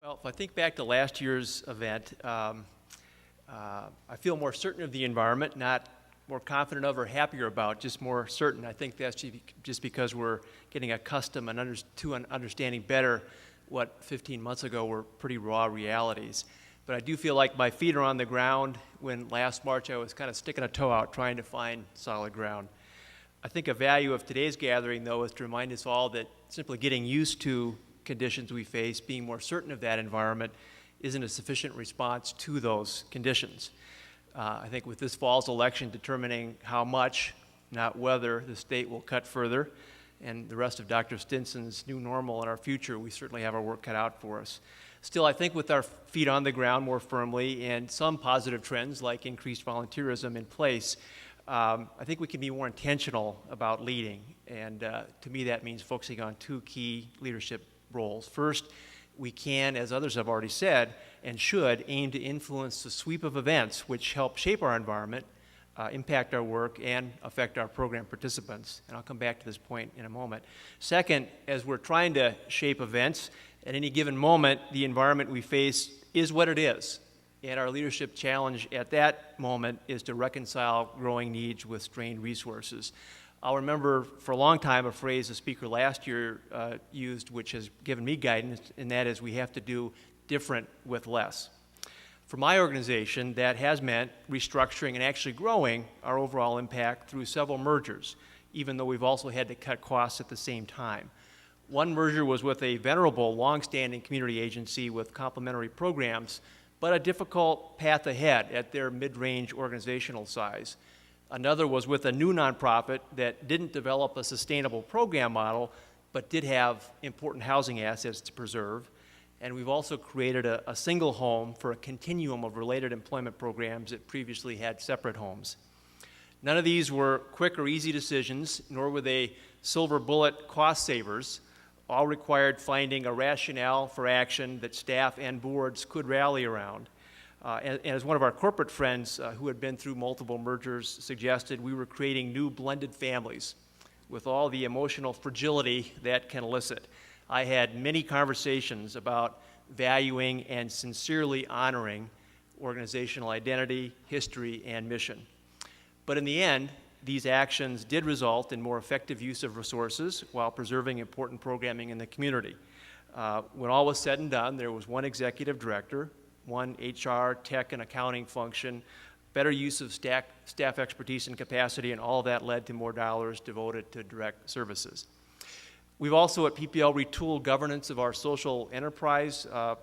Well, if I think back to last year's event, I feel more certain of the environment, not more confident of or happier about, just more certain. I think that's just because we're getting accustomed to understanding better what 15 months ago were pretty raw realities. But I do feel like my feet are on the ground when last March I was kind of sticking a toe out trying to find solid ground. I think a value of today's gathering, though, is to remind us all that simply getting used to conditions we face, being more certain of that environment, isn't a sufficient response to those conditions. I think with this fall's election determining how much, not whether, the state will cut further, and the rest of Dr. Stinson's new normal in our future, we certainly have our work cut out for us. Still, I think with our feet on the ground more firmly and some positive trends like increased volunteerism in place, I think we can be more intentional about leading. And to me, that means focusing on two key leadership roles. First, we can, as others have already said, and should, aim to influence the sweep of events which help shape our environment, impact our work, and affect our program participants. And I'll come back to this point in a moment. Second, as we're trying to shape events, at any given moment, the environment we face is what it is. And our leadership challenge at that moment is to reconcile growing needs with strained resources. I'll remember for a long time a phrase the speaker last year used, which has given me guidance, and that is we have to do different with less. For my organization, that has meant restructuring and actually growing our overall impact through several mergers, even though we've also had to cut costs at the same time. One merger was with a venerable, long-standing community agency with complementary programs, but a difficult path ahead at their mid-range organizational size. Another was with a new nonprofit that didn't develop a sustainable program model, but did have important housing assets to preserve. And we've also created a single home for a continuum of related employment programs that previously had separate homes. None of these were quick or easy decisions, nor were they silver bullet cost savers. All required finding a rationale for action that staff and boards could rally around. And as one of our corporate friends who had been through multiple mergers suggested, we were creating new blended families with all the emotional fragility that can elicit. I had many conversations about valuing and sincerely honoring organizational identity, history, and mission. But in the end, these actions did result in more effective use of resources while preserving important programming in the community. When all was said and done, there was one executive director, one HR, tech, and accounting function, better use of staff expertise and capacity, and all of that led to more dollars devoted to direct services. We've also at PPL retooled governance of our social enterprise and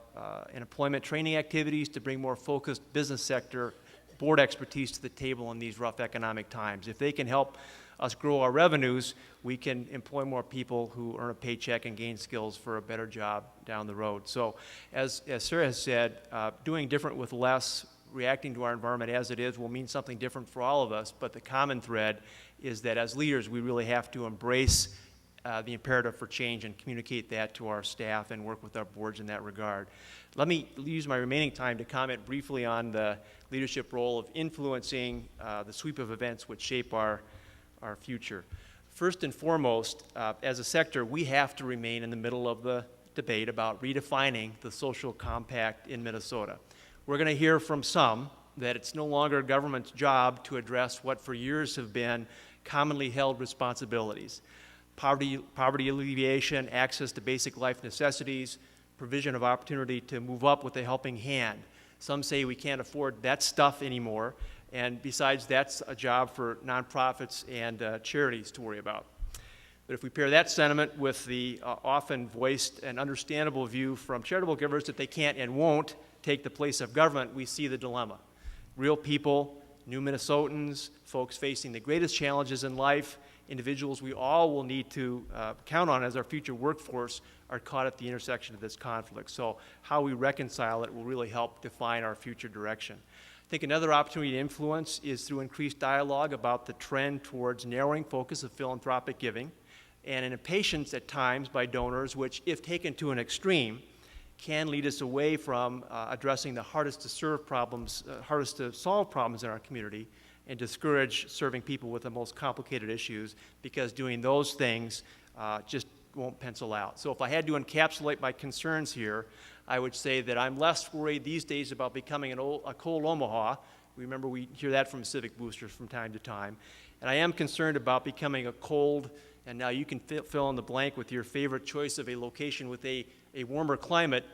employment training activities to bring more focused business sector board expertise to the table in these rough economic times. If they can help us grow our revenues, we can employ more people who earn a paycheck and gain skills for a better job down the road. So as Sarah has said, doing different with less, reacting to our environment as it is will mean something different for all of us, but the common thread is that as leaders, we really have to embrace the imperative for change and communicate that to our staff and work with our boards in that regard. Let me use my remaining time to comment briefly on the leadership role of influencing the sweep of events which shape our future. First and foremost, as a sector, we have to remain in the middle of the debate about redefining the social compact in Minnesota. We're going to hear from some that it's no longer government's job to address what for years have been commonly held responsibilities. Poverty alleviation, access to basic life necessities, provision of opportunity to move up with a helping hand. Some say we can't afford that stuff anymore, and besides, that's a job for nonprofits and charities to worry about. But if we pair that sentiment with the often voiced and understandable view from charitable givers that they can't and won't take the place of government, we see the dilemma. Real people, new Minnesotans, folks facing the greatest challenges in life, individuals we all will need to count on as our future workforce are caught at the intersection of this conflict. So how we reconcile it will really help define our future direction. I think another opportunity to influence is through increased dialogue about the trend towards narrowing focus of philanthropic giving and an impatience at times by donors, which, if taken to an extreme, can lead us away from addressing the hardest to solve problems in our community and discourage serving people with the most complicated issues, because doing those things just won't pencil out. So if I had to encapsulate my concerns here, I would say that I'm less worried these days about becoming a cold Omaha. Remember, we hear that from civic boosters from time to time. And I am concerned about becoming a cold, and now you can fill in the blank with your favorite choice of a location with a warmer climate,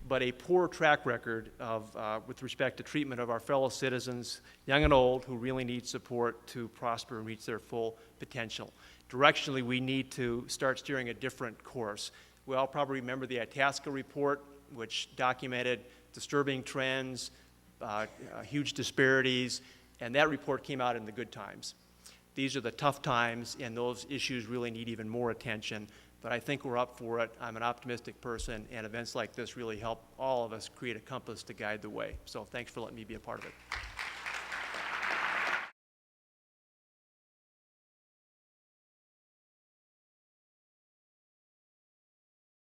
but a poor track record of, with respect to treatment of our fellow citizens, young and old, who really need support to prosper and reach their full potential. Directionally, we need to start steering a different course. We all probably remember the Itasca report, which documented disturbing trends, huge disparities, and that report came out in the good times. These are the tough times, and those issues really need even more attention, but I think we're up for it. I'm an optimistic person, and events like this really help all of us create a compass to guide the way. So thanks for letting me be a part of it.